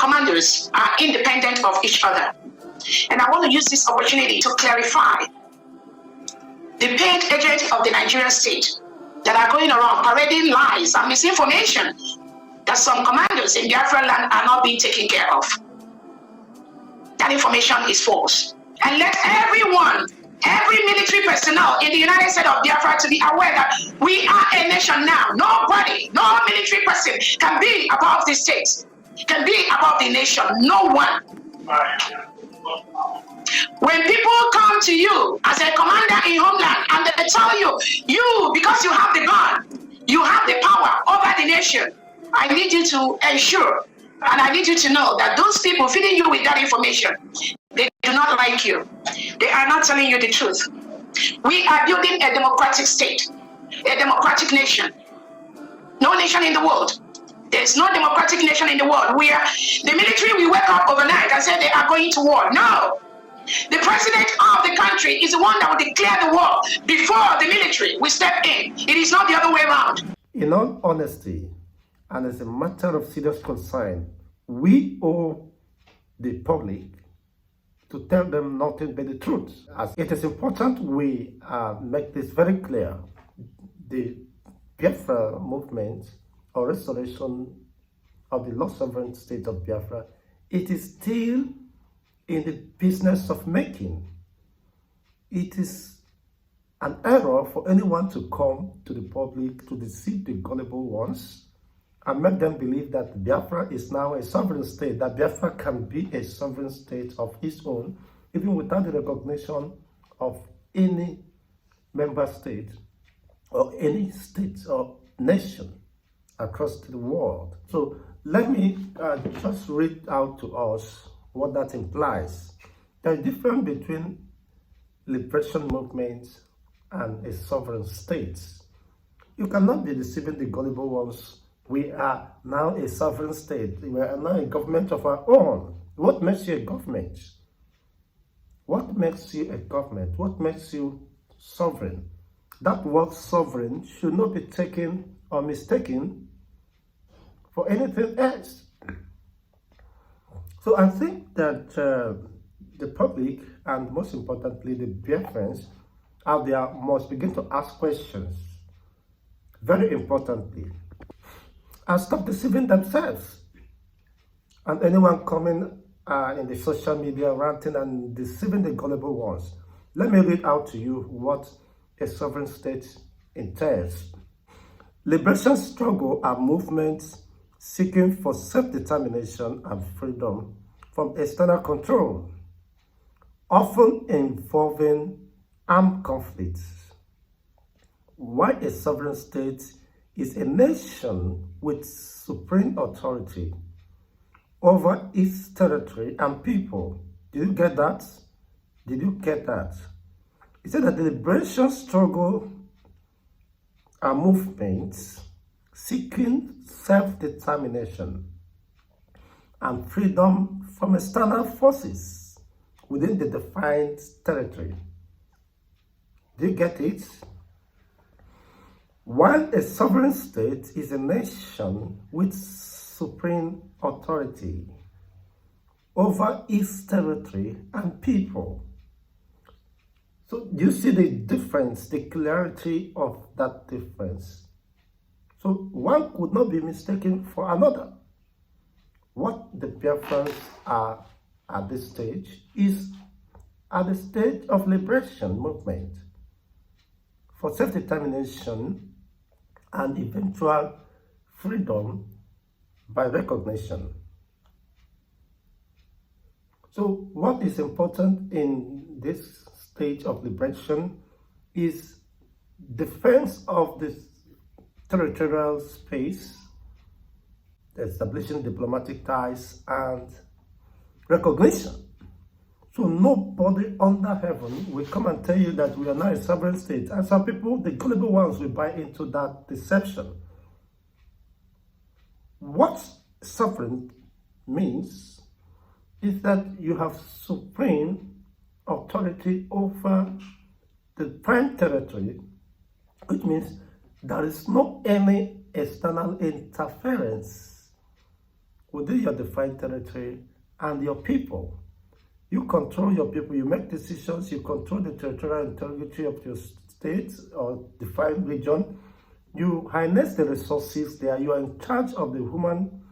commandos are independent of each other. And I want to use this opportunity to clarify the paid agents of the Nigerian state that are going around parading lies and misinformation that some commandos in Biafra land are not being taken care of. That information is false. And let everyone, every military personnel in the United States of Biafra to be aware that we are a nation now. Nobody, no military person can be above the state, can be above the nation. No one. When people come to you as a commander in homeland and they tell you, because you have the gun, you have the power over the nation, I need you to ensure and I need you to know that those people feeding you with that information, they do not like you. They are not telling you the truth. We are building a democratic state, a democratic nation. No nation in the world. There's no democratic nation in the world where the military will wake up overnight and say they are going to war. No. The president of the country is the one that will declare the war before the military will step in. It is not the other way around. In all honesty, and as a matter of serious concern, we owe the public to tell them nothing but the truth. As it is important we make this very clear. The Biafra movement or restoration of the lost sovereign state of Biafra, it is still in the business of making. It is an error for anyone to come to the public to deceive the gullible ones and make them believe that Biafra is now a sovereign state, that Biafra can be a sovereign state of its own, even without the recognition of any member state or any state or nation across the world. So let me just read out to us what that implies. There is a difference between liberation movements and a sovereign state. You cannot be deceiving the gullible ones. We are now a sovereign state. We are now a government of our own. What makes you a government? What makes you a government? What makes you sovereign? That word sovereign should not be taken or mistaken for anything else. So I think that the public, and most importantly the Biafrans out there, must begin to ask questions, very importantly, and stop deceiving themselves. And anyone coming in the social media ranting and deceiving the gullible ones. Let me read out to you what a sovereign state entails. Liberation struggle are movements seeking for self-determination and freedom from external control, often involving armed conflicts. While a sovereign state is a nation with supreme authority over its territory and people. Did you get that? Did you get that? He said that the liberation struggle are movements seeking self-determination and freedom from external forces within the defined territory. Do you get it? While a sovereign state is a nation with supreme authority over its territory and people. So do you see the difference, the clarity of that difference? So one could not be mistaken for another. What the Biafrans are at this stage is at the stage of liberation movement for self-determination and eventual freedom by recognition. So what is important in this stage of liberation is defense of this territorial space, establishing diplomatic ties, and recognition. So nobody under heaven will come and tell you that we are now a sovereign state. And some people, the gullible ones, will buy into that deception. What sovereign means is that you have supreme authority over the prime territory, which means there is no any external interference within your defined territory and your people. You control your people, you make decisions, you control the territorial integrity of your state or defined region. You harness the resources there. You are in charge of the human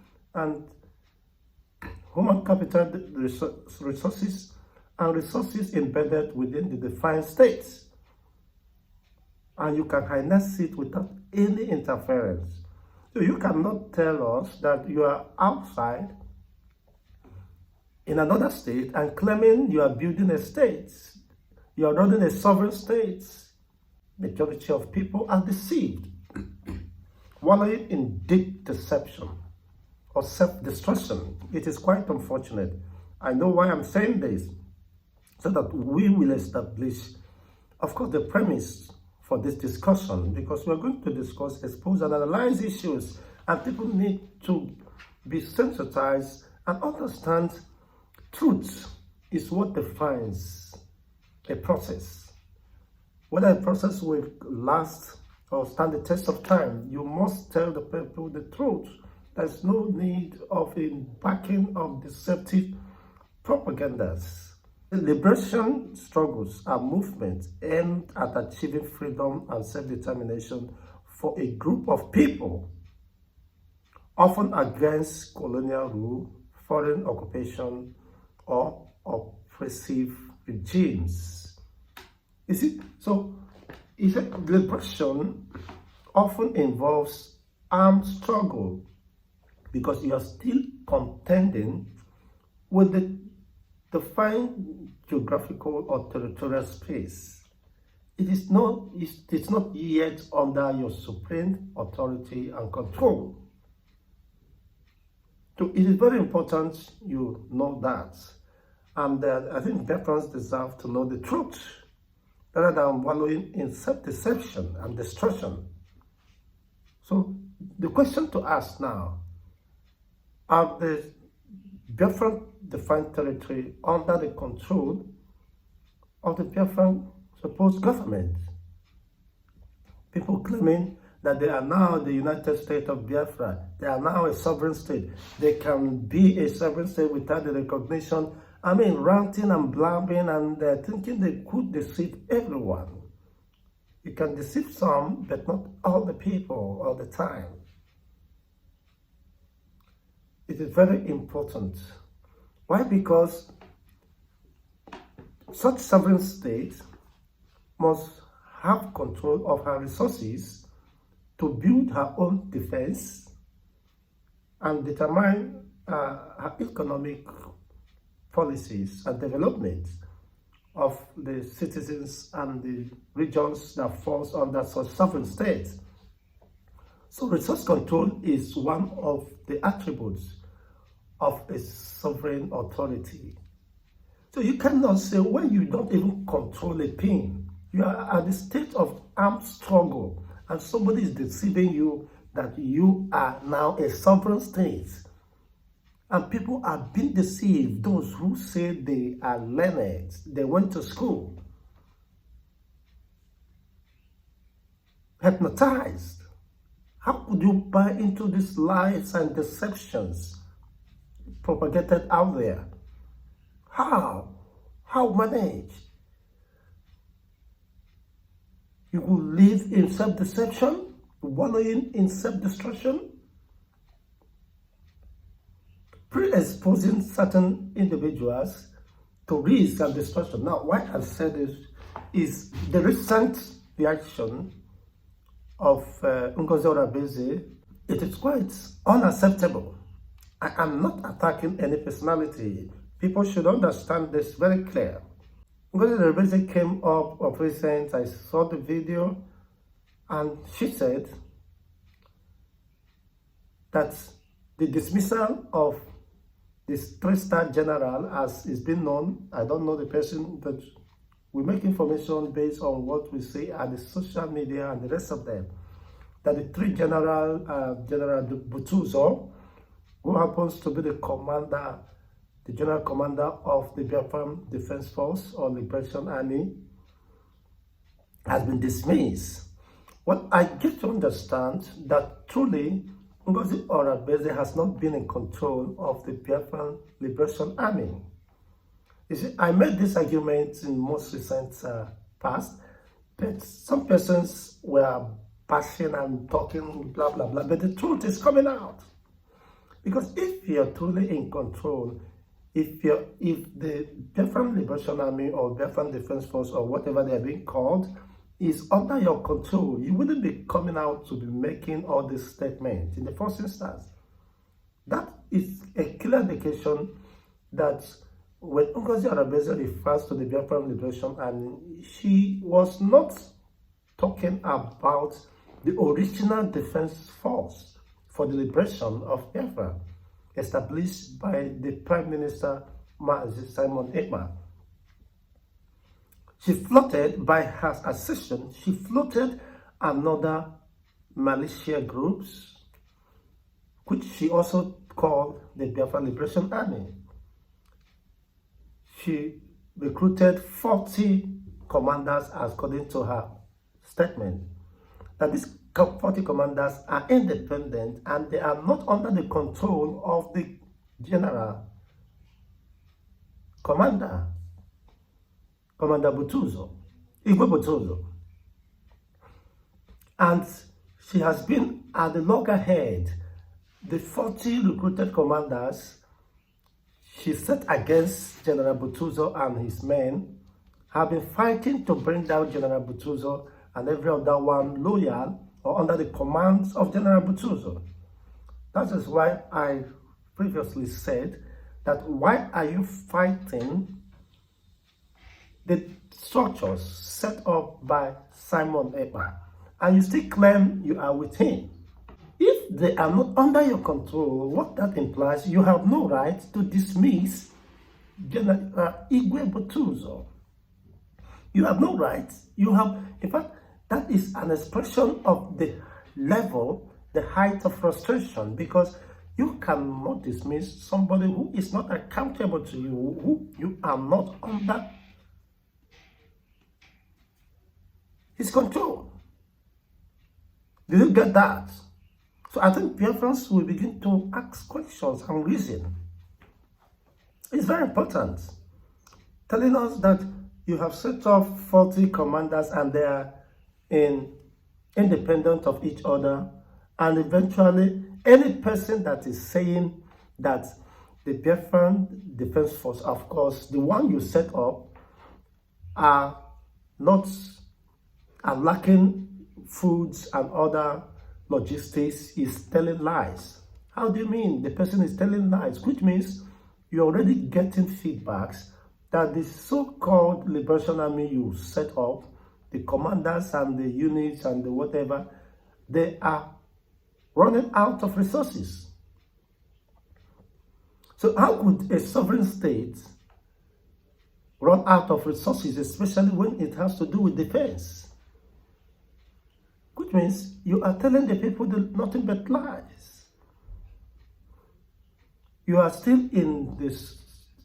capital resources and resources embedded within the defined states. And you can harness it without any interference. So you cannot tell us that you are outside in another state and claiming you are building a state. You are running a sovereign state. Majority of people are deceived, wallowing in deep deception or self-destruction. It is quite unfortunate. I know why I'm saying this, so that we will establish, of course, the premise for this discussion, because we're going to discuss, expose, and analyze issues, and people need to be sensitized and understand truth is what defines a process. Whether a process will last or stand the test of time, you must tell the people the truth. There's no need of a backing of deceptive propagandas. The liberation struggles are movements aimed at achieving freedom and self-determination for a group of people, often against colonial rule, foreign occupation, or oppressive regimes. You see, so liberation often involves armed struggle because you are still contending with the defined geographical or territorial space. It's not yet under your supreme authority and control. So it is very important you know that. And I think veterans deserve to know the truth rather than wallowing in self-deception and destruction. So the question to ask now, are the Biafran defined territory under the control of the Biafran supposed government? People claiming that they are now the United States of Biafra. They are now a sovereign state. They can be a sovereign state without the recognition. I mean, ranting and blabbing and thinking they could deceive everyone. You can deceive some, but not all the people all the time. It is very important. Why? Because such sovereign state must have control of her resources to build her own defense and determine her economic policies and development of the citizens and the regions that falls under such sovereign states. So resource control is one of the attributes of a sovereign authority. So you cannot say when you don't even control a pin, you are at the state of armed struggle and somebody is deceiving you that you are now a sovereign state. And people are being deceived, those who say they are learned, they went to school, hypnotized. How could you buy into these lies and deceptions propagated out there? How manage? You will live in self-deception, wallowing in self-destruction, pre-exposing certain individuals to risk and destruction. Now, why I said this is the recent reaction of Ngozi Orabueze. It is quite unacceptable. I am not attacking any personality. People should understand this very clear. Ngozi Orabueze came up of recent. I saw the video, and she said that the dismissal of this 3-star general, as is being known, I don't know the person, but we make information based on what we see at the social media and the rest of them, that the 3 general, General Butuzor, who happens to be the commander, the general commander of the Biafran Defense Force or Liberation Army, has been dismissed. What I get to understand that truly Ngozi Orabueze has not been in control of the Biafran Liberation Army. You see, I made this argument in most recent past, but some persons were bashing and talking blah blah blah, but the truth is coming out. Because if you're truly in control, if the Biafran Liberation Army or Biafran Defense Force or whatever they're being called is under your control, you wouldn't be coming out to be making all these statements in the first instance. That is a clear indication that when Ngozi Orabueze refers to the Biafran Liberation Army, she was not talking about the original defense force for the liberation of Biafra, established by the Prime Minister Simon Ekpa. She floated, by her assertion, she floated another militia groups, which she also called the Biafra Liberation Army. She recruited 40 commanders according to her statement. That these 40 commanders are independent and they are not under the control of the general commander, Commander Butuzor, Igwe Butuzor. And she has been at the loggerhead. The 40 recruited commanders she set against General Butuzor and his men have been fighting to bring down General Butuzor and every other one loyal or under the commands of General Butuzor. That is why I previously said that why are you fighting the structures set up by Simon Ekpa and you still claim you are with him? If they are not under your control, what that implies, you have no right to dismiss Igwe Butuzor. You have no right. You have, in fact, that is an expression of the level, the height of frustration, because you cannot dismiss somebody who is not accountable to you, who you are not under his control. Did you get that? So I think Biafrans will begin to ask questions and reason. It's very important. Telling us that you have set up 40 commanders and they are independent of each other, and eventually any person that is saying that the Biafran Defense Force, of course, the one you set up, are lacking foods and other logistics, is telling lies. How do you mean the person is telling lies? Which means you're already getting feedbacks that the so-called Liberation Army you set up, the commanders and the units and the whatever, they are running out of resources. So how could a sovereign state run out of resources, especially when it has to do with defense? Which means you are telling the people nothing but lies. You are still in this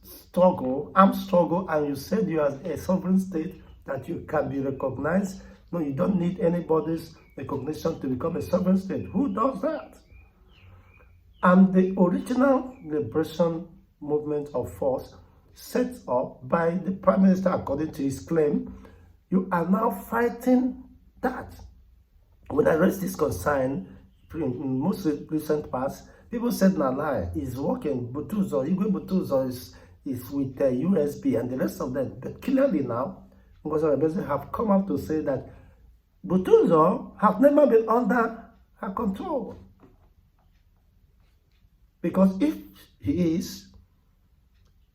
struggle, armed struggle, and you said you are a sovereign state, that you can be recognized. No, you don't need anybody's recognition to become a sovereign state. Who does that? And the original liberation movement of force set up by the Prime Minister, according to his claim, you are now fighting that. When I raised this concern in most recent past, people said, "Nah, lie, he's working. Butuzor, Igwe Butuzor is with the USB and the rest of them." But clearly now, Ngozi Orabueze have come out to say that Butuzor have never been under her control. Because if he is,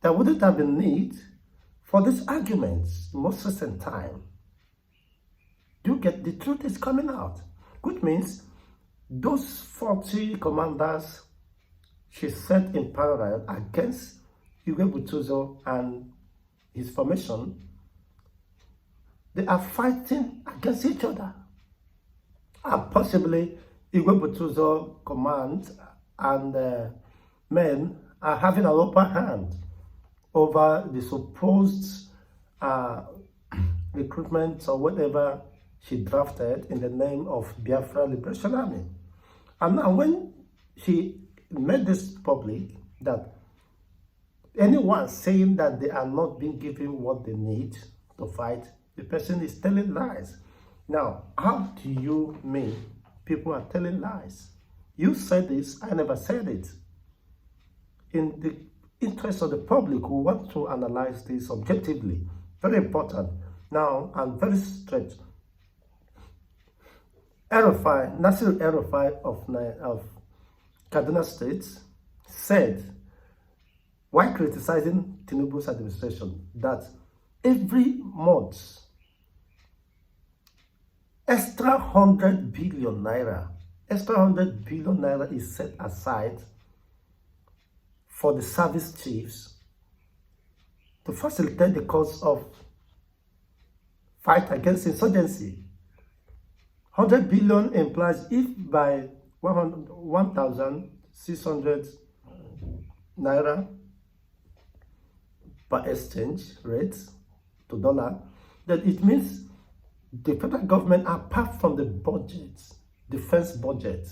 there wouldn't have been need for these arguments in most recent time. You get, the truth is coming out, which means those 40 commanders she set in parallel against Igwe Butuzor and his formation, they are fighting against each other. And possibly Igwe Butuzor command and men are having an upper hand over the supposed recruitment or whatever she drafted in the name of Biafra Liberation Army. And now when she made this public that anyone saying that they are not being given what they need to fight, the person is telling lies. Now, how do you mean people are telling lies? You said this, I never said it. In the interest of the public who want to analyze this objectively, very important. Now, I'm very straight. Nasir El-Rufai of Kaduna State said, while criticizing Tinubu's administration, that every month, extra 100 billion naira is set aside for the service chiefs to facilitate the cause of fight against insurgency. 100 billion implies if by 1,600 naira per exchange rate to dollar, then it means the federal government, apart from the budget, defense budget,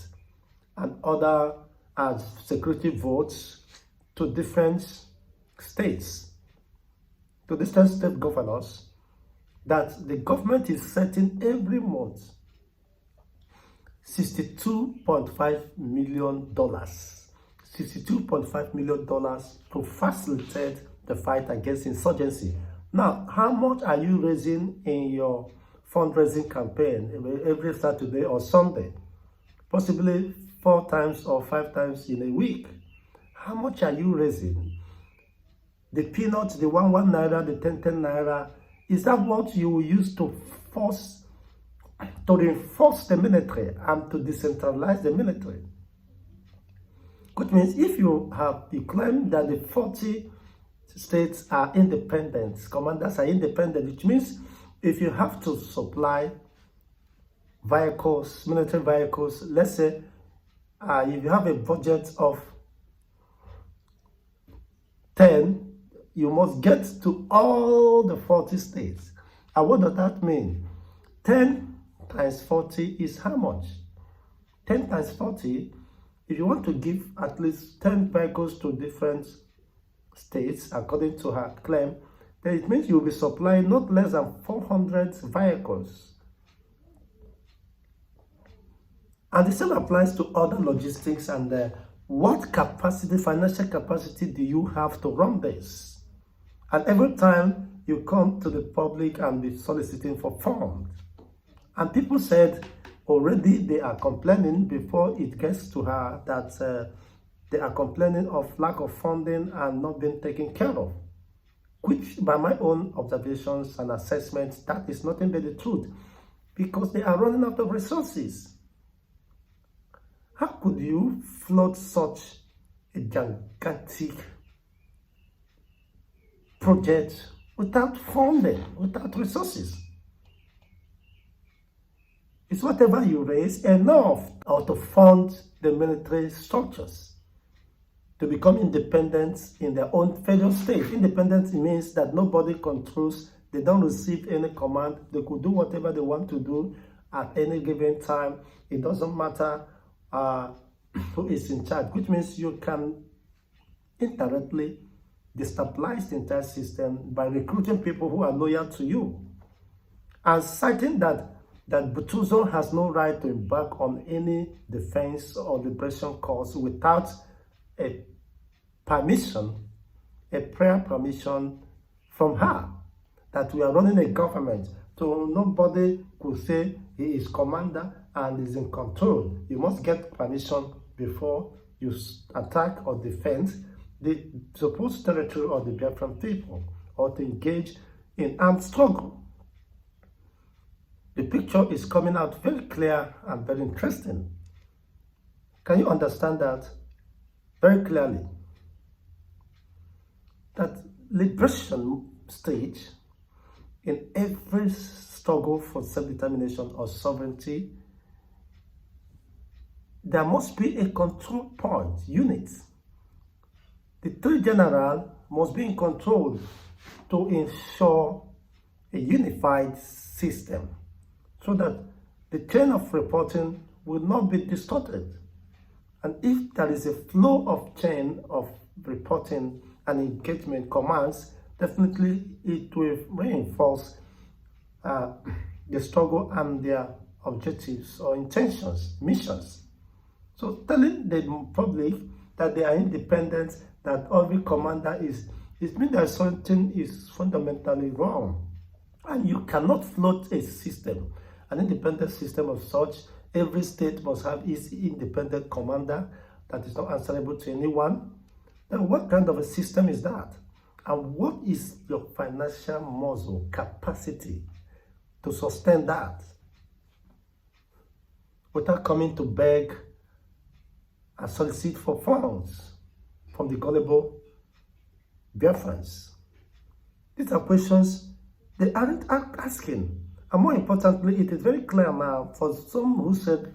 and other security votes to different states, to different state governors, that the government is setting every month $62.5 million to facilitate the fight against insurgency. Now, how much are you raising in your fundraising campaign every Saturday or Sunday? Possibly 4 times or 5 times in a week. How much are you raising? The peanuts, the 1 naira, the 10 naira, is that what you will use to reinforce the military and to decentralize the military? Which means if you claim that the 40 states are independent, commanders are independent, which means if you have to supply vehicles, military vehicles, let's say if you have a budget of 10, you must get to all the 40 states. And what does that mean? 10 times 40 is how much? 10 times 40, if you want to give at least 10 vehicles to different states, according to her claim, then it means you'll be supplying not less than 400 vehicles. And the same applies to other logistics and what capacity, financial capacity do you have to run this? And every time you come to the public and be soliciting for funds, and people said already they are complaining before it gets to her that they are complaining of lack of funding and not being taken care of, which by my own observations and assessments, that is nothing but the truth, because they are running out of resources. How could you float such a gigantic project without funding, without resources? It's whatever you raise enough or to fund the military structures to become independent in their own federal state. Independence means that nobody controls, they don't receive any command, they could do whatever they want to do at any given time. It doesn't matter who is in charge, which means you can indirectly destabilize the entire system by recruiting people who are loyal to you. And citing that Butuzor has no right to embark on any defense or liberation cause without a permission, a prayer permission from her, that we are running a government, so nobody could say he is commander and is in control. You must get permission before you attack or defend the supposed territory of the Biafran people or to engage in armed struggle. The picture is coming out very clear and very interesting. Can you understand that very clearly? That liberation stage in every struggle for self-determination or sovereignty, there must be a control point, unit. The 3 generals must be in control to ensure a unified system so that the chain of reporting will not be distorted. And if there is a flow of chain of reporting and engagement commands, definitely it will reinforce the struggle and their objectives or intentions, missions. So telling the public that they are independent, that every commander is, it means that something is fundamentally wrong. And you cannot float a system, an independent system of such. Every state must have its independent commander that is not answerable to anyone. Then what kind of a system is that? And what is your financial muscle capacity to sustain that without coming to beg and solicit for funds from the gullible Biafrans? These are questions they aren't asking. And more importantly, it is very clear now for some who said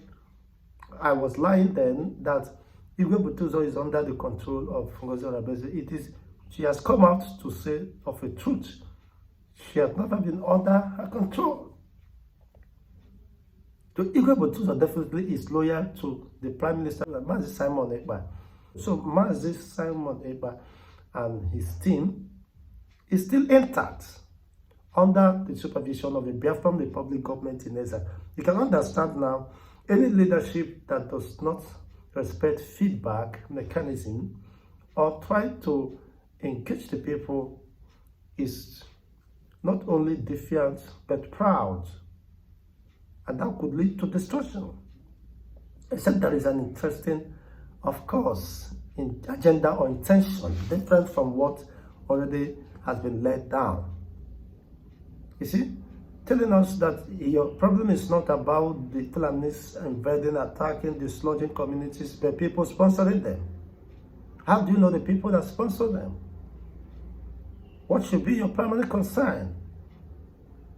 I was lying then that Igwe Butuzor is under the control of Ngozi Orabueze. She has come out to say of a truth. She has never been under her control. So Igwe Butuzor definitely is loyal to the Prime Minister, Mazi Simon Ekpa. So Mazi Simon Ekpa and his team is still intact under the supervision of the Biafran Republic government in exile. You can understand now, any leadership that does not respect feedback mechanism or try to engage the people is not only defiant but proud, and that could lead to destruction. Except there is an interesting, of course, agenda or intention different from what already has been laid down. You see, telling us that your problem is not about the Fulanis invading, attacking, dislodging communities, but people sponsoring them. How do you know the people that sponsor them? What should be your primary concern?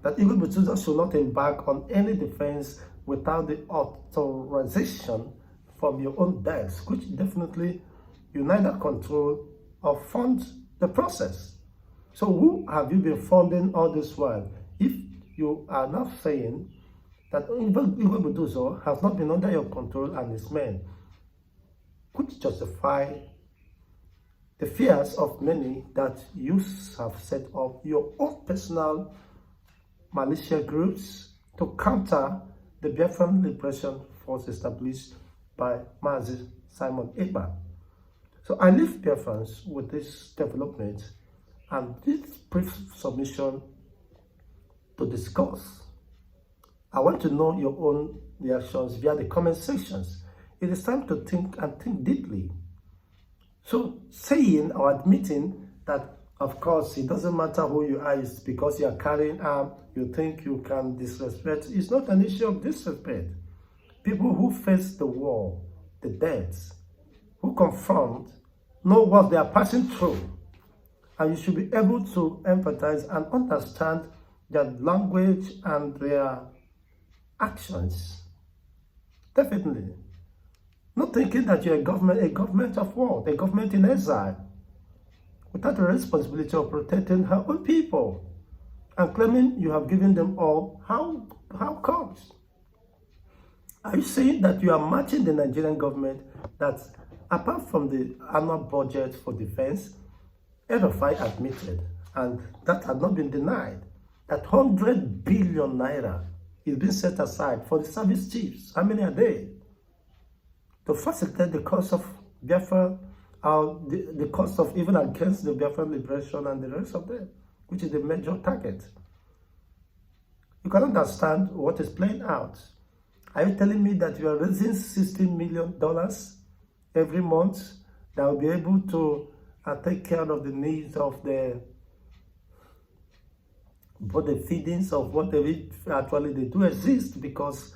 That Igwe Butuzor should not embark on any defense without the authorization from your own desk, which definitely you neither control or fund the process. So who have you been funding all this while? If you are not saying that Igwe Butuzor has not been under your control and his men, could you justify the fears of many that you have set up your own personal militia groups to counter the Biafran Liberation Force established by Mazi Simon Ekpa? So I leave Biafrans with this development and this brief submission to discuss. I want to know your own reactions via the comment sections. It is time to think and think deeply. So saying or admitting that, of course, it doesn't matter who you are, it's because you are carrying arms, you think you can disrespect, it's not an issue of disrespect. People who face the war, the deaths, who confront, know what they are passing through. And you should be able to empathize and understand their language and their actions. Definitely. Not thinking that you're a government of what? A government in exile, without the responsibility of protecting her own people, and claiming you have given them all. How comes? Are you saying that you are matching the Nigerian government that, apart from the annual budget for defense, RFI admitted, and that had not been denied, that 100 billion naira is being set aside for the service chiefs? How many are they? To facilitate the cost of Biafra, the cost of even against the Biafran liberation and the rest of them, which is the major target. You can understand what is playing out. Are you telling me that you are raising $16 million every month that will be able to take care of the needs of the feedings of whatever actually they do exist? Because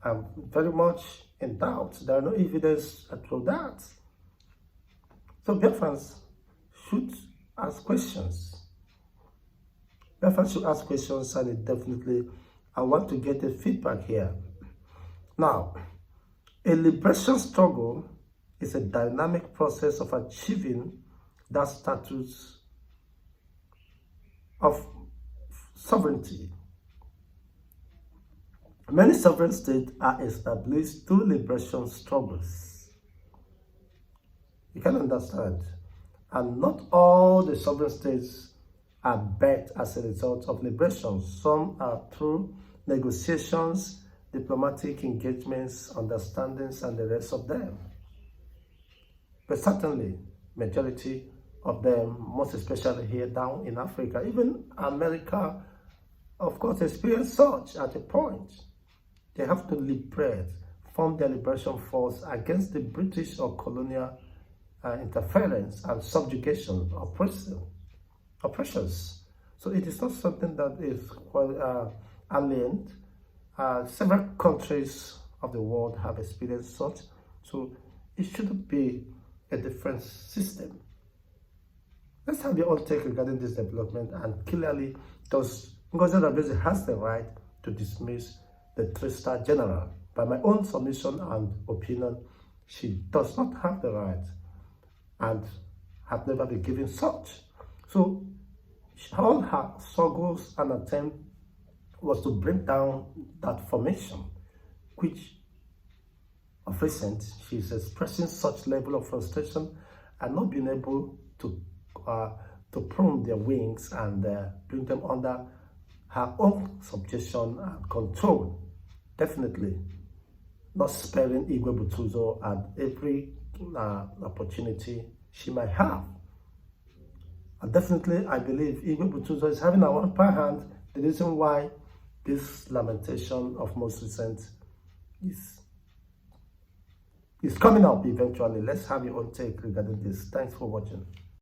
I'm very much in doubt. There are no evidence for that. So Biafrans should ask questions. Biafrans should ask questions, and definitely I want to get a feedback here. Now, a liberation struggle is a dynamic process of achieving that status of sovereignty. Many sovereign states are established through liberation struggles. You can understand. And not all the sovereign states are birthed as a result of liberation. Some are through negotiations, diplomatic engagements, understandings, and the rest of them. But certainly, majority of them, most especially here down in Africa, even America, of course, experienced such at a point. They have to liberate, form their liberation force against the British or colonial interference and subjugation, oppressions. So it is not something that is alien. Several countries of the world have experienced such, so it shouldn't be a different system. Let's have your own take regarding this development, and clearly, does Ngozi Orabueze has the right to dismiss the 3-star general? By my own submission and opinion, she does not have the right and have never been given such. So all her struggles and attempt was to bring down that formation, which of recent she is expressing such level of frustration and not being able to prune their wings and bring them under her own subjection and control. Definitely not sparing Igwe Butuzor at every opportunity she might have. And definitely, I believe Igwe Butuzor is having an upper hand. The reason why this lamentation of most recent is coming up eventually. Let's have your own take regarding this. Thanks for watching.